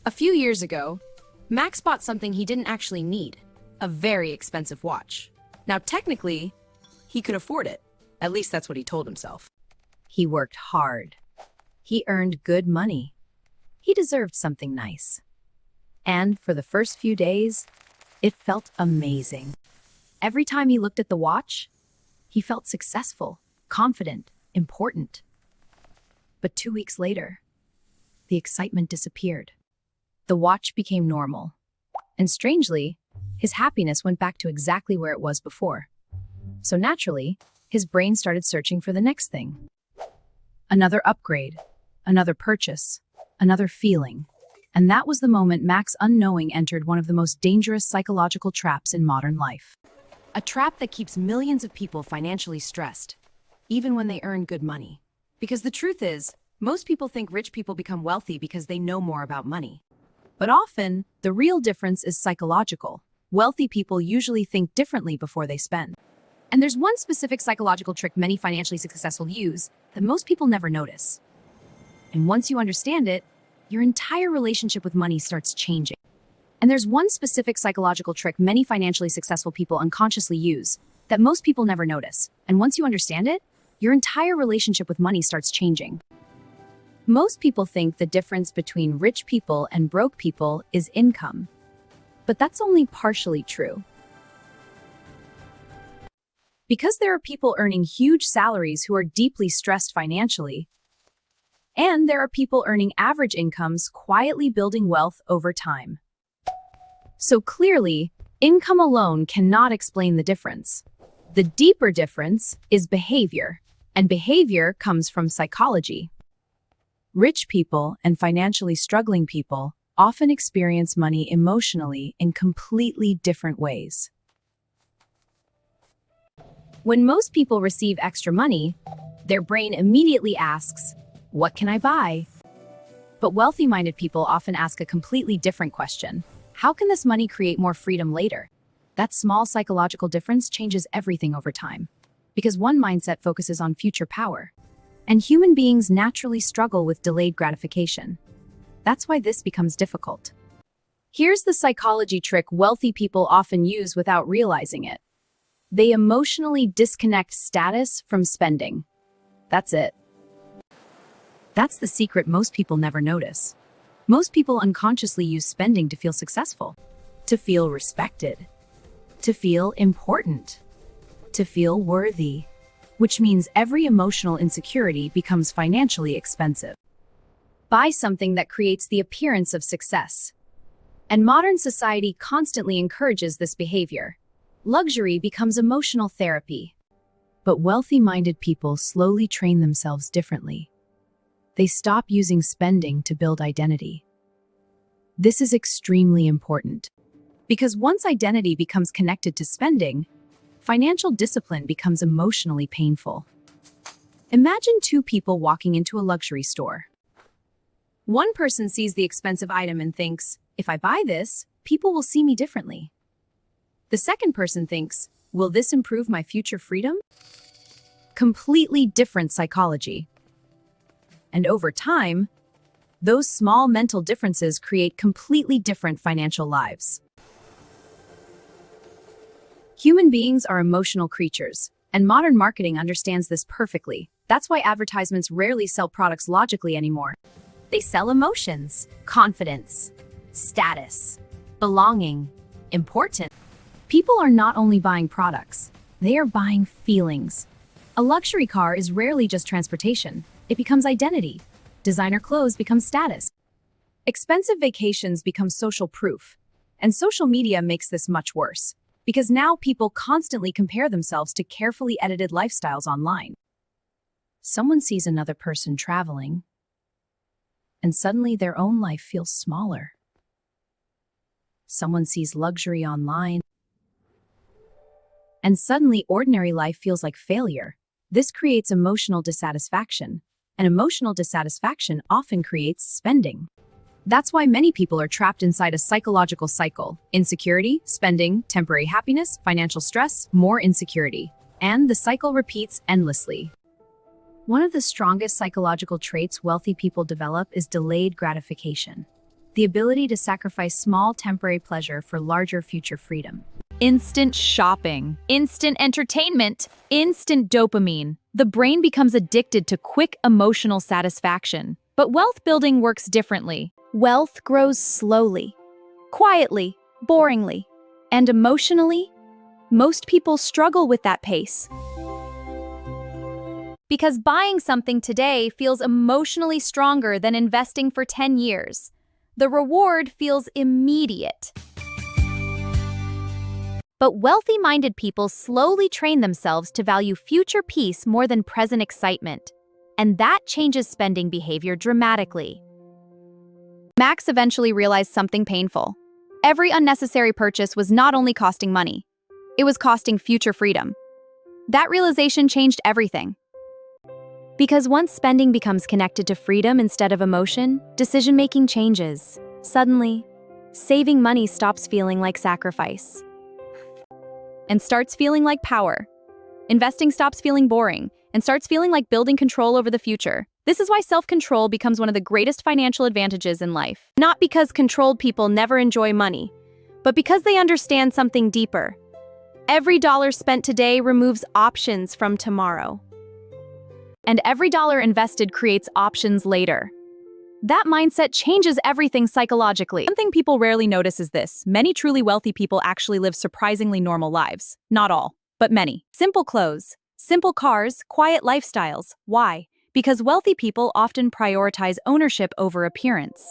A few years ago, Max bought something he didn't actually need, a very expensive watch. Now, technically, he could afford it. At least that's what he told himself. He worked hard. He earned good money. He deserved something nice. And for the first few days, it felt amazing. Every time he looked at the watch, he felt successful, confident, important. But 2 weeks later, the excitement disappeared. The watch became normal. And strangely, his happiness went back to exactly where it was before. So naturally, his brain started searching for the next thing. Another upgrade, another purchase, another feeling. And that was the moment Max unknowing entered one of the most dangerous psychological traps in modern life. A trap that keeps millions of people financially stressed, even when they earn good money. Because the truth is, most people think rich people become wealthy because they know more about money. But often, the real difference is psychological. Wealthy people usually think differently before they spend. And there's one specific psychological trick many financially successful use that most people never notice. And once you understand it, your entire relationship with money starts changing. And there's one specific psychological trick many financially successful people unconsciously use that most people never notice. And once you understand it, your entire relationship with money starts changing. Most people think the difference between rich people and broke people is income. But that's only partially true. Because there are people earning huge salaries who are deeply stressed financially, and there are people earning average incomes quietly building wealth over time. So clearly, income alone cannot explain the difference. The deeper difference is behavior, and behavior comes from psychology. Rich people and financially struggling people often experience money emotionally in completely different ways. When most people receive extra money, their brain immediately asks, "What can I buy?" But wealthy-minded people often ask a completely different question. How can this money create more freedom later? That small psychological difference changes everything over time, because one mindset focuses on future power. And human beings naturally struggle with delayed gratification. That's why this becomes difficult. Here's the psychology trick wealthy people often use without realizing it. They emotionally disconnect status from spending. That's it. That's the secret most people never notice. Most people unconsciously use spending to feel successful, to feel respected, to feel important, to feel worthy, which means every emotional insecurity becomes financially expensive. Buy something that creates the appearance of success. And modern society constantly encourages this behavior. Luxury becomes emotional therapy. But wealthy-minded people slowly train themselves differently. They stop using spending to build identity. This is extremely important, because once identity becomes connected to spending, financial discipline becomes emotionally painful. Imagine two people walking into a luxury store. One person sees the expensive item and thinks, "If I buy this, people will see me differently." The second person thinks, "Will this improve my future freedom?" Completely different psychology. And over time, those small mental differences create completely different financial lives. Human beings are emotional creatures, and modern marketing understands this perfectly. That's why advertisements rarely sell products logically anymore. They sell emotions, confidence, status, belonging, importance. People are not only buying products, they are buying feelings. A luxury car is rarely just transportation. It becomes identity. Designer clothes become status. Expensive vacations become social proof. And social media makes this much worse, because now people constantly compare themselves to carefully edited lifestyles online. Someone sees another person traveling, and suddenly their own life feels smaller. Someone sees luxury online, and suddenly ordinary life feels like failure. This creates emotional dissatisfaction, and emotional dissatisfaction often creates spending. That's why many people are trapped inside a psychological cycle: insecurity, spending, temporary happiness, financial stress, more insecurity. And the cycle repeats endlessly. One of the strongest psychological traits wealthy people develop is delayed gratification. the ability to sacrifice small temporary pleasure for larger future freedom. Instant shopping, instant entertainment, instant dopamine. The brain becomes addicted to quick emotional satisfaction. But wealth building works differently. Wealth grows slowly, quietly, boringly, and emotionally. Most people struggle with that pace. Because buying something today feels emotionally stronger than investing for 10 years. The reward feels immediate. But wealthy-minded people slowly train themselves to value future peace more than present excitement. And that changes spending behavior dramatically. Max eventually realized something painful. Every unnecessary purchase was not only costing money, it was costing future freedom. That realization changed everything. Because once spending becomes connected to freedom instead of emotion, decision-making changes. Suddenly, saving money stops feeling like sacrifice and starts feeling like power. Investing stops feeling boring and starts feeling like building control over the future. This is why self-control becomes one of the greatest financial advantages in life. Not because controlled people never enjoy money, but because they understand something deeper. Every dollar spent today removes options from tomorrow. And every dollar invested creates options later. That mindset changes everything psychologically. One thing people rarely notice is this: many truly wealthy people actually live surprisingly normal lives. Not all, but many. Simple clothes, simple cars, quiet lifestyles. Why? Because wealthy people often prioritize ownership over appearance.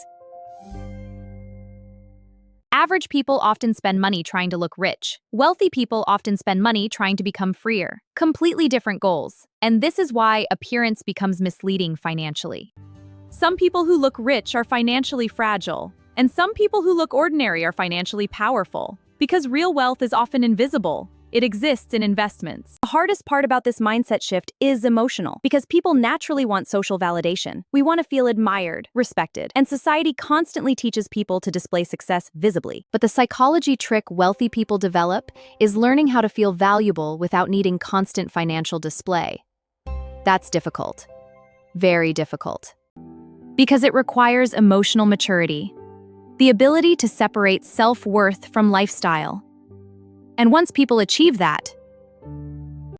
Average people often spend money trying to look rich. Wealthy people often spend money trying to become freer. Completely different goals. And this is why appearance becomes misleading financially. Some people who look rich are financially fragile, and some people who look ordinary are financially powerful. Because real wealth is often invisible. It exists in investments. The hardest part about this mindset shift is emotional, because people naturally want social validation. We want to feel admired, respected, and society constantly teaches people to display success visibly. But the psychology trick wealthy people develop is learning how to feel valuable without needing constant financial display. That's difficult. Very difficult. Because it requires emotional maturity, the ability to separate self-worth from lifestyle. And once people achieve that,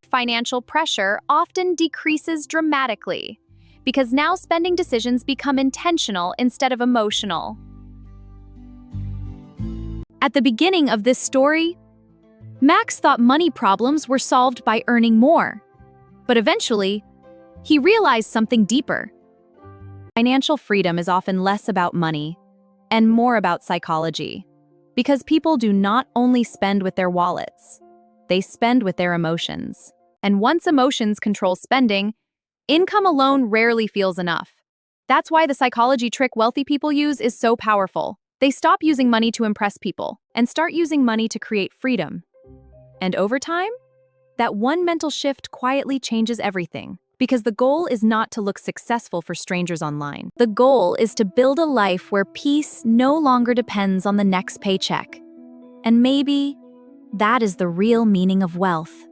financial pressure often decreases dramatically, because now spending decisions become intentional instead of emotional. At the beginning of this story, Max thought money problems were solved by earning more. But eventually, he realized something deeper. Financial freedom is often less about money and more about psychology. Because people do not only spend with their wallets, they spend with their emotions. And once emotions control spending, income alone rarely feels enough. That's why the psychology trick wealthy people use is so powerful. They stop using money to impress people and start using money to create freedom. And over time, that one mental shift quietly changes everything. Because the goal is not to look successful for strangers online. The goal is to build a life where peace no longer depends on the next paycheck. And maybe that is the real meaning of wealth.